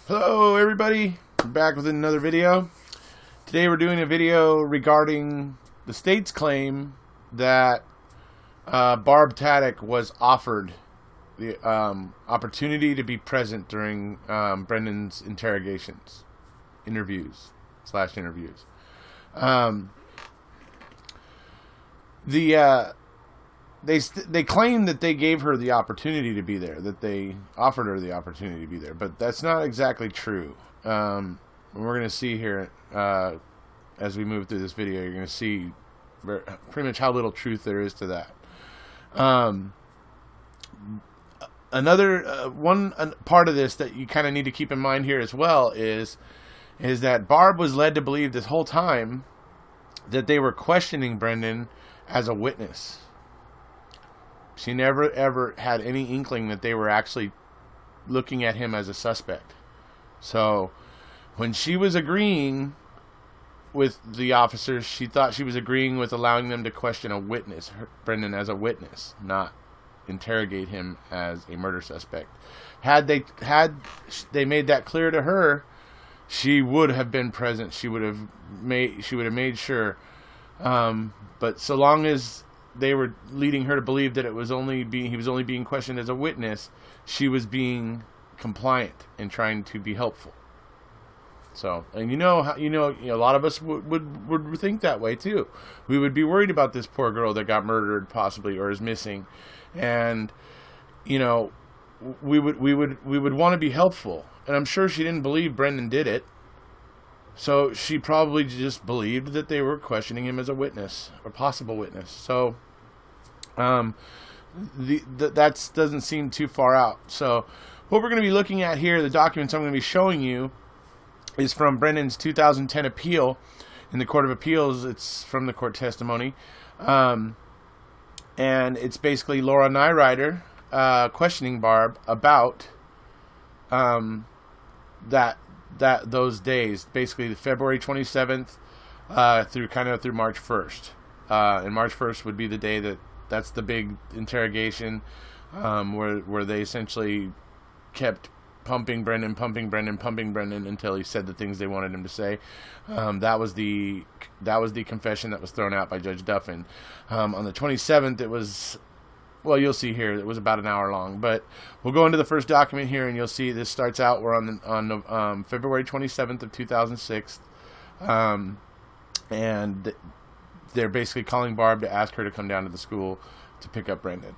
Hello everybody, we're back with another video. Today we're doing a video regarding the state's claim that Barb Tadych was offered the opportunity to be present during Brendan's interviews. They claim that they gave her the opportunity to be there, that they offered her the opportunity to be there, but that's not exactly true. And we're going to see here as we move through this video, you're going to see pretty much how little truth there is to that. One part of this that you kind of need to keep in mind here as well is that Barb was led to believe this whole time that they were questioning Brendan as a witness. She never, ever had any inkling that they were actually looking at him as a suspect. So, when she was agreeing with the officers, she thought she was agreeing with allowing them to question a witness, Brendan as a witness, not interrogate him as a murder suspect. Had they made that clear to her, she would have been present. She would have made sure. But so long as they were leading her to believe that he was only being questioned as a witness, she was being compliant and trying to be helpful. So, and a lot of us would think that way too. We would be worried about this poor girl that got murdered possibly or is missing, and we would want to be helpful. And I'm sure she didn't believe Brendan did it. So she probably just believed that they were questioning him as a witness or possible witness. So that doesn't seem too far out. So what we're going to be looking at here, the documents I'm going to be showing you, is from Brendan's 2010 appeal in the Court of Appeals. It's from the court testimony. And it's basically Laura Nyrider questioning Barb about those days, basically the February 27th through March 1st. And March 1st would be the day that's the big interrogation, where they essentially kept pumping Brendan until he said the things they wanted him to say. That was the confession that was thrown out by Judge Duffin. On the 27th, it was, well, you'll see here, it was about an hour long, but we'll go into the first document here, and you'll see this starts out, we're on February 27th of 2006, and they're basically calling Barb to ask her to come down to the school to pick up Brendan.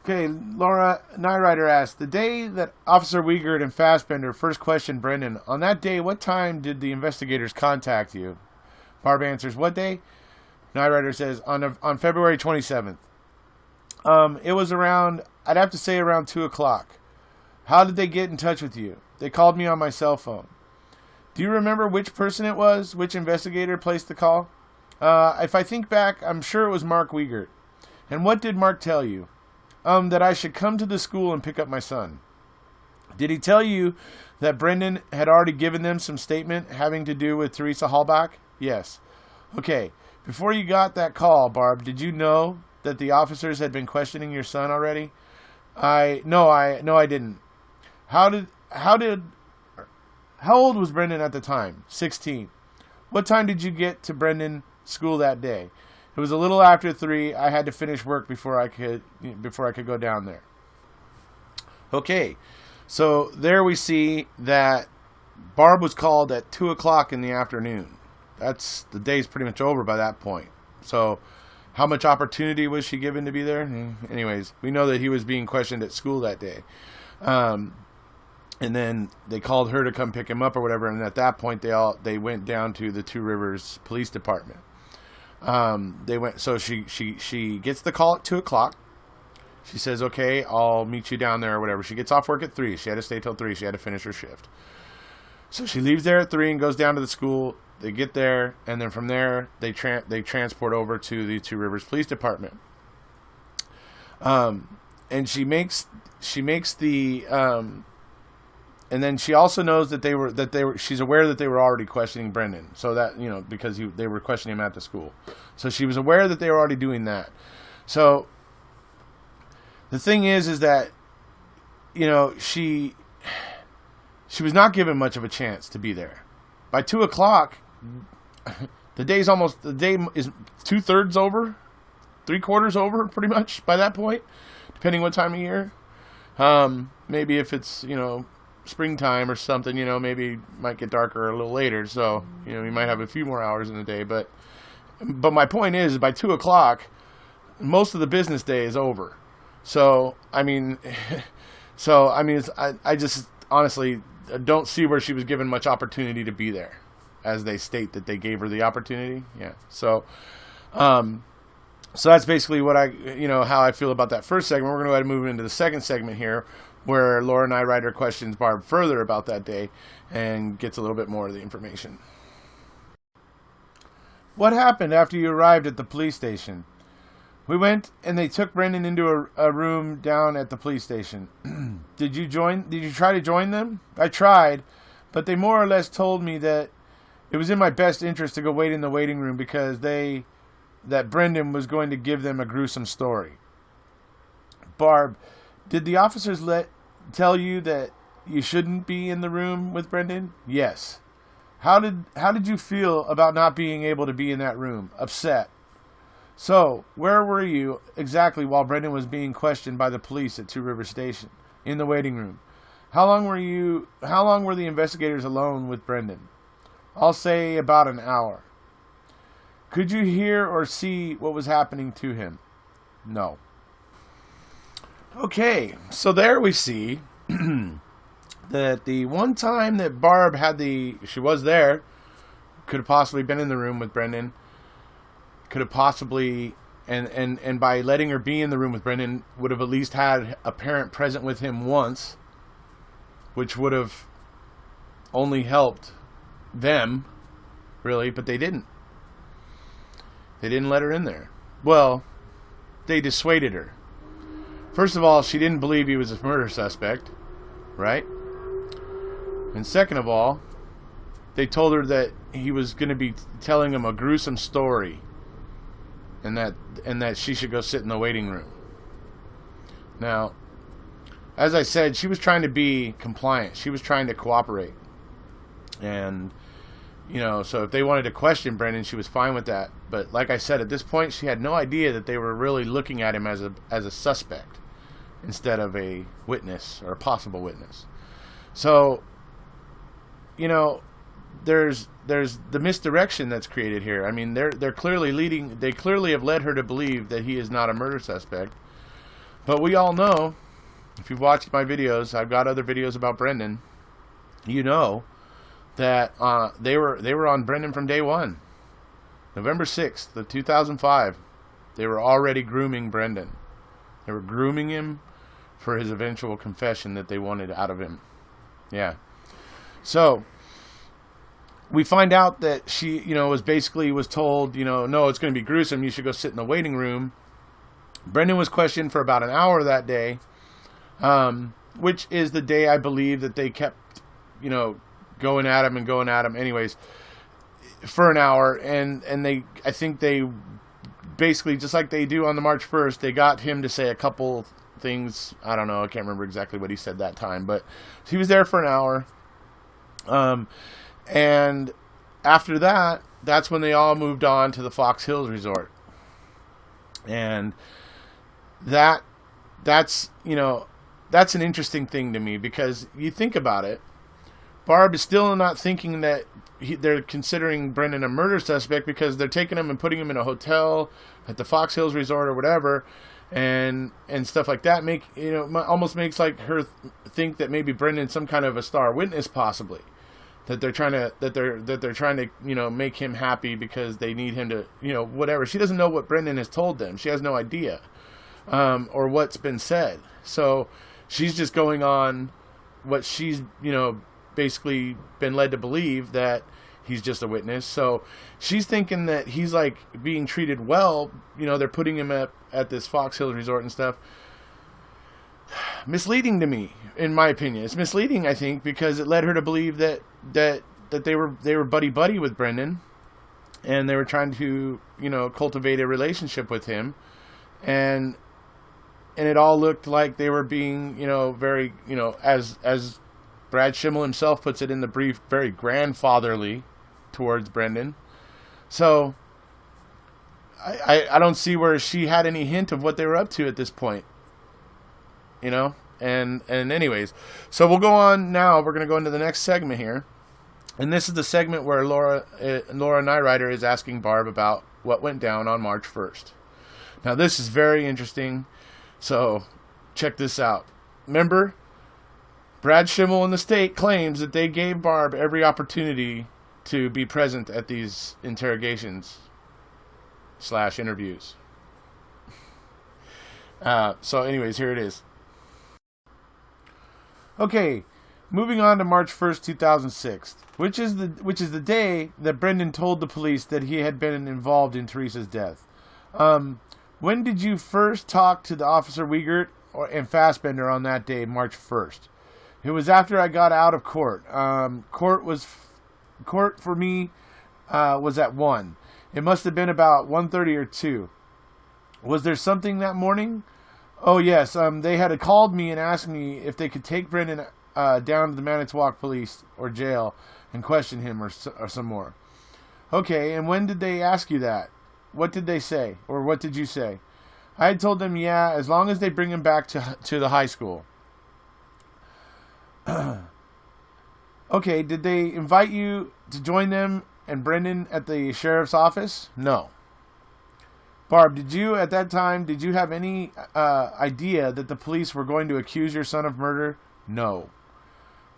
Okay, Laura Nyrider asked, the day that Officer Wiegert and Fassbender first questioned Brendan, on that day, what time did the investigators contact you? Barb answers, what day? Nyrider says, on February 27th. It was around, I'd have to say around 2 o'clock. How did they get in touch with you? They called me on my cell phone. Do you remember which person it was? Which investigator placed the call? If I think back, I'm sure it was Mark Wiegert. And what did Mark tell you? That I should come to the school and pick up my son. Did he tell you that Brendan had already given them some statement having to do with Teresa Hallbach? Yes. Okay. Before you got that call, Barb, did you know that the officers had been questioning your son already? No, I didn't. How old was Brendan at the time? 16. What time did you get to Brendan school that day? It was a little after 3. I had to finish work before I could go down there. Okay, so there we see that Barb was called at 2 o'clock in the afternoon. The day's pretty much over by that point. So how much opportunity was she given to be there? Anyways, we know that he was being questioned at school that day. And then they called her to come pick him up or whatever, and at that point they went down to the Two Rivers Police Department. So she gets the call at 2 o'clock. She says, okay, I'll meet you down there or whatever. She gets off work at 3. She had to stay till 3. She had to finish her shift. So she leaves there at 3 and goes down to the school. They get there, and then from there, they transport over to the Two Rivers Police Department. And she makes the, and then she also knows that she's aware that they were already questioning Brendan. So that, because they were questioning him at the school. So she was aware that they were already doing that. So the thing is that she was not given much of a chance to be there. By 2:00, the day is 2/3 over, 3/4 over, pretty much by that point, depending what time of year. Maybe if it's, springtime or something, maybe it might get darker a little later. So, we might have a few more hours in the day. But my point is, by 2:00, most of the business day is over. So, I just honestly don't see where she was given much opportunity to be there, as they state that they gave her the opportunity. Yeah. So that's basically what how I feel about that first segment. We're going to go ahead and move into the second segment here, where Laura and I Ryder questions Barb further about that day and gets a little bit more of the information. What happened after you arrived at the police station? We went and they took Brendan into a room down at the police station. Did you try to join them? I tried, but they more or less told me that it was in my best interest to go wait in the waiting room because that Brendan was going to give them a gruesome story. Barb, did the officers tell you that you shouldn't be in the room with Brendan? Yes. How did you feel about not being able to be in that room? Upset. So, where were you exactly while Brendan was being questioned by the police at Two Rivers Station? In the waiting room. How long were the investigators alone with Brendan? I'll say about an hour. Could you hear or see what was happening to him? No. Okay, so there we see that the one time that Barb she was there, could have possibly been in the room with Brendan, could have possibly, and by letting her be in the room with Brendan, would have at least had a parent present with him once, which would have only helped them, really, but they didn't. They didn't let her in there. Well, they dissuaded her. First of all, she didn't believe he was a murder suspect, right? And second of all, they told her that he was going to be telling them a gruesome story, and that she should go sit in the waiting room. Now, as I said, she was trying to be compliant. She was trying to cooperate. And, so if they wanted to question Brendan, she was fine with that. But like I said, at this point, she had no idea that they were really looking at him as a suspect instead of a witness or a possible witness. So, there's the misdirection that's created here. I mean, they're clearly they clearly have led her to believe that he is not a murder suspect. But we all know, if you've watched my videos, I've got other videos about Brendan, that they were on Brendan from day one. November 6th of 2005, they were already grooming Brendan. They were grooming him for his eventual confession that they wanted out of him. Yeah. So, we find out that she, was told, no, it's going to be gruesome. You should go sit in the waiting room. Brendan was questioned for about an hour that day, which is the day I believe that they kept, going at him anyways, for an hour. And I think they basically, just like they do on the March 1st, they got him to say a couple things. I don't know. I can't remember exactly what he said that time, but he was there for an hour. And after that, that's when they all moved on to the Fox Hills Resort. And that's an interesting thing to me, because you think about it, Barb is still not thinking that they're considering Brendan a murder suspect, because they're taking him and putting him in a hotel at the Fox Hills Resort or whatever, and stuff like that. Almost makes like her think that maybe Brendan's some kind of a star witness, possibly. That they're trying to make him happy because they need him to, whatever. She doesn't know what Brendan has told them. She has no idea, or what's been said. So she's just going on what she's, basically been led to believe, that he's just a witness. So she's thinking that he's like being treated well. They're putting him at this Fox Hills Resort and stuff. Misleading to me, in my opinion. It's misleading, I think, because it led her to believe that they were buddy with Brendan, and they were trying to cultivate a relationship with him, and and it all looked like they were being, very, as Brad Schimmel himself puts it in the brief, very grandfatherly towards Brendan. So I don't see where she had any hint of what they were up to at this point. And anyways, so we'll go on now. We're going to go into the next segment here. And this is the segment where Laura Nyrider is asking Barb about what went down on March 1st. Now, this is very interesting. So check this out. Remember, Brad Schimmel and the state claims that they gave Barb every opportunity to be present at these interrogations / interviews. So anyways, here it is. Okay, moving on to March 1st, 2006, which is the day that Brendan told the police that he had been involved in Teresa's death. When did you first talk to the Officer Wiegert and Fassbender on that day, March 1st? It was after I got out of court. Court for me was at 1. It must have been about 1:30 or 2. Was there something that morning? Oh, yes. They had called me and asked me if they could take Brendan down to the Manitowoc police or jail and question him or some more. Okay, and when did they ask you that? What did they say? Or what did you say? I had told them, yeah, as long as they bring him back to the high school. Okay, did they invite you to join them and Brendan at the sheriff's office? No. Barb, did you have any idea that the police were going to accuse your son of murder? No.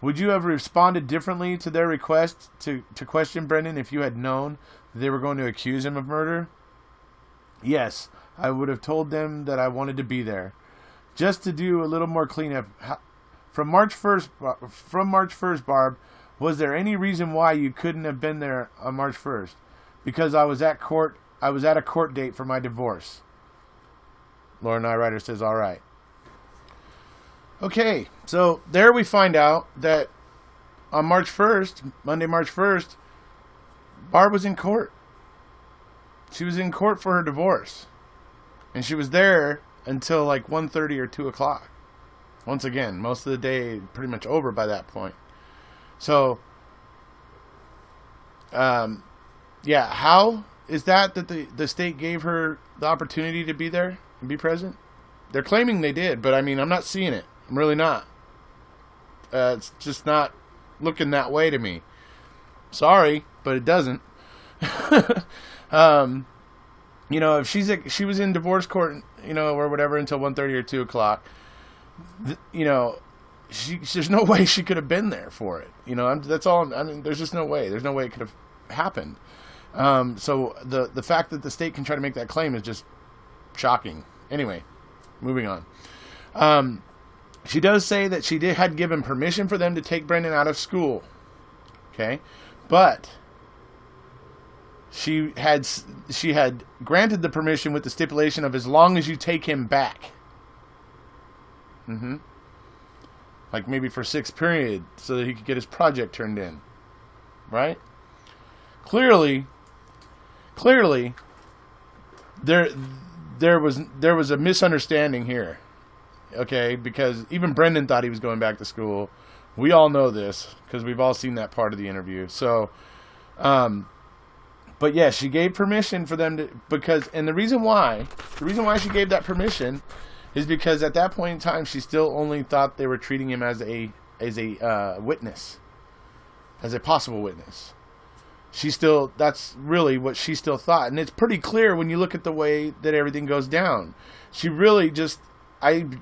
Would you have responded differently to their request to question Brendan if you had known that they were going to accuse him of murder? Yes, I would have told them that I wanted to be there. Just to do a little more cleanup. From March 1st, Barb, was there any reason why you couldn't have been there on March 1st? Because I was at a court date for my divorce. Laura Nyrider says, all right. Okay, so there we find out that on March 1st, Monday, March 1st, Barb was in court. She was in court for her divorce. And she was there until like 1:30 or 2 o'clock. Once again, most of the day pretty much over by that point. So, yeah, how is that the state gave her the opportunity to be there and be present? They're claiming they did, but I mean, I'm not seeing it. I'm really not. It's just not looking that way to me. Sorry, but it doesn't. If she was in divorce court, or whatever until 1:30 or 2 o'clock, there's no way she could have been there for it. That's all. I mean, there's just no way. There's no way it could have happened. So the fact that the state can try to make that claim is just shocking. Anyway, moving on. She does say that she had given permission for them to take Brendan out of school. Okay, but she had granted the permission with the stipulation of as long as you take him back. Like maybe for 6th period, so that he could get his project turned in. Right? Clearly, there was a misunderstanding here. Okay, because even Brendan thought he was going back to school. We all know this because we've all seen that part of the interview. So, but yeah, she gave permission for them to, and the reason why she gave that permission is because at that point in time, she still only thought they were treating him as a witness, as a possible witness. That's really what she still thought. And it's pretty clear when you look at the way that everything goes down. She really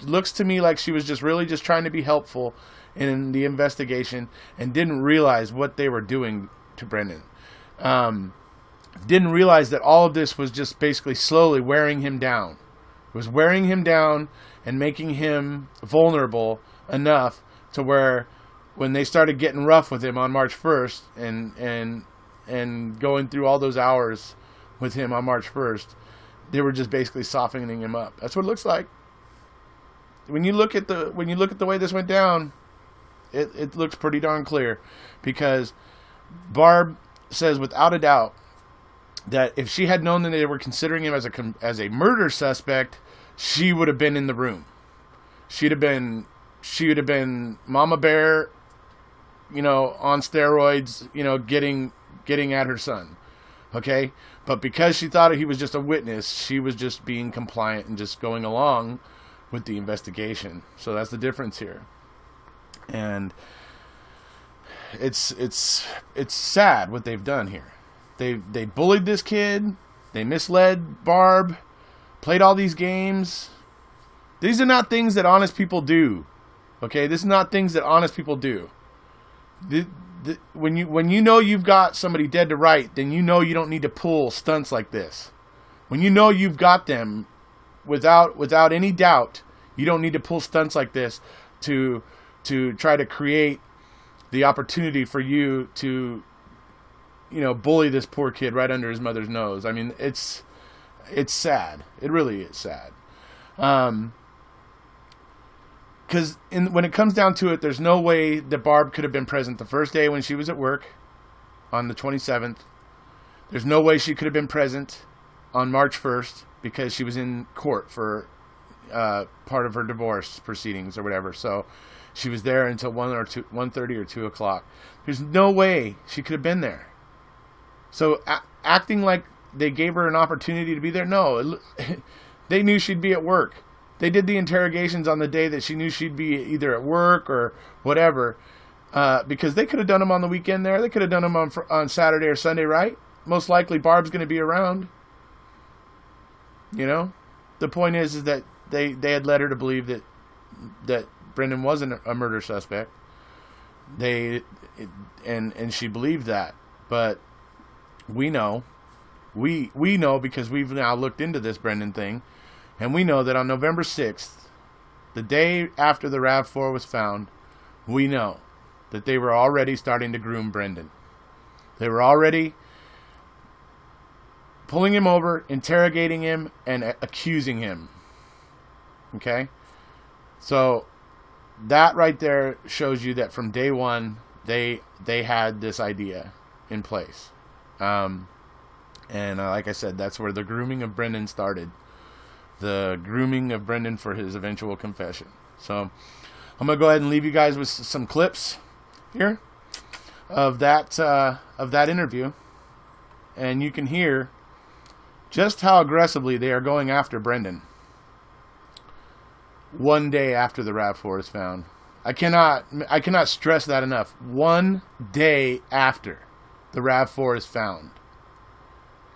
looks to me like she was just really just trying to be helpful in the investigation and didn't realize what they were doing to Brendan. Didn't realize that all of this was just basically slowly wearing him down. It was wearing him down and making him vulnerable enough to where when they started getting rough with him on March 1st and going through all those hours with him on March 1st, they were just basically softening him up. That's what it looks like. When you look at the way this went down, it looks pretty darn clear, because Barb says without a doubt that if she had known that they were considering him as a murder suspect, she would have been in the room. She would have been Mama Bear, on steroids, getting at her son. Okay? But because she thought he was just a witness, she was just being compliant and just going along with the investigation. So that's the difference here. And it's sad what they've done here. They bullied this kid. They misled Barb. Played all these games. These are not things that honest people do. Okay, this is not things that honest people do. When you know you've got somebody dead to right, then you know you don't need to pull stunts like this. When you know you've got them without any doubt, you don't need to pull stunts like this to try to create the opportunity for you to bully this poor kid right under his mother's nose. I mean, it's sad. It really is sad. Because when it comes down to it, there's no way that Barb could have been present the first day when she was at work on the 27th. There's no way she could have been present on March 1st because she was in court for part of her divorce proceedings or whatever. So she was there until 1:30 or 2 o'clock. There's no way she could have been there. So acting like they gave her an opportunity to be there, no. They knew she'd be at work. They did the interrogations on the day that she knew she'd be either at work or whatever, because they could have done them on the weekend there. They could have done them on Saturday or Sunday, right? Most likely Barb's going to be around. The point is that they had led her to believe that Brendan wasn't a murder suspect. And she believed that. But we know because we've now looked into this Brendan thing. And we know that on November 6th, the day after the RAV4 was found, we know that they were already starting to groom Brendan. They were already pulling him over, interrogating him, and accusing him. Okay? So that right there shows you that from day one, they had this idea in place. And like I said, that's where the grooming of Brendan started. The grooming of Brendan for his eventual confession. So I'm going to go ahead and leave you guys with some clips here of that interview. And you can hear just how aggressively they are going after Brendan. One day after the RAV4 is found. I cannot stress that enough. One day after the RAV4 is found.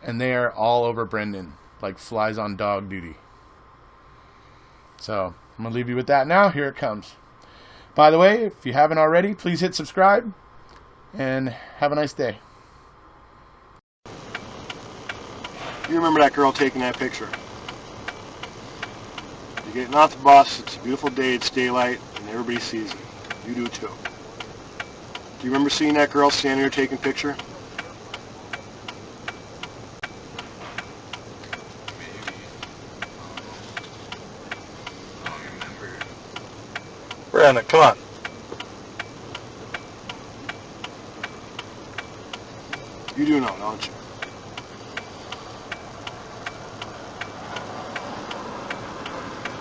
And they are all over Brendan like flies on dog duty. So, I'm going to leave you with that now. Here it comes. By the way, if you haven't already, please hit subscribe. And have a nice day. You remember that girl taking that picture? You're getting off the bus, it's a beautiful day, it's daylight, and everybody sees it. You do too. Do you remember seeing that girl standing there taking a picture? Brandon, come on. You do know, don't you?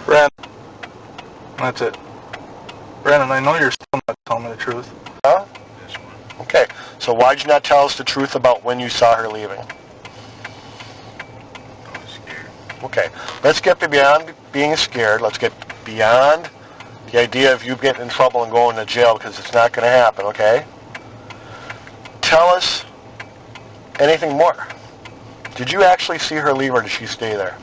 Brandon, that's it. Brandon, I know you're still not telling me the truth. Huh? Okay, so why'd you not tell us the truth about when you saw her leaving? I was scared. Okay, let's get beyond being scared. Let's get beyond the idea of you getting in trouble and going to jail, because it's not going to happen, okay? Tell us anything more. Did you actually see her leave, or did she stay there?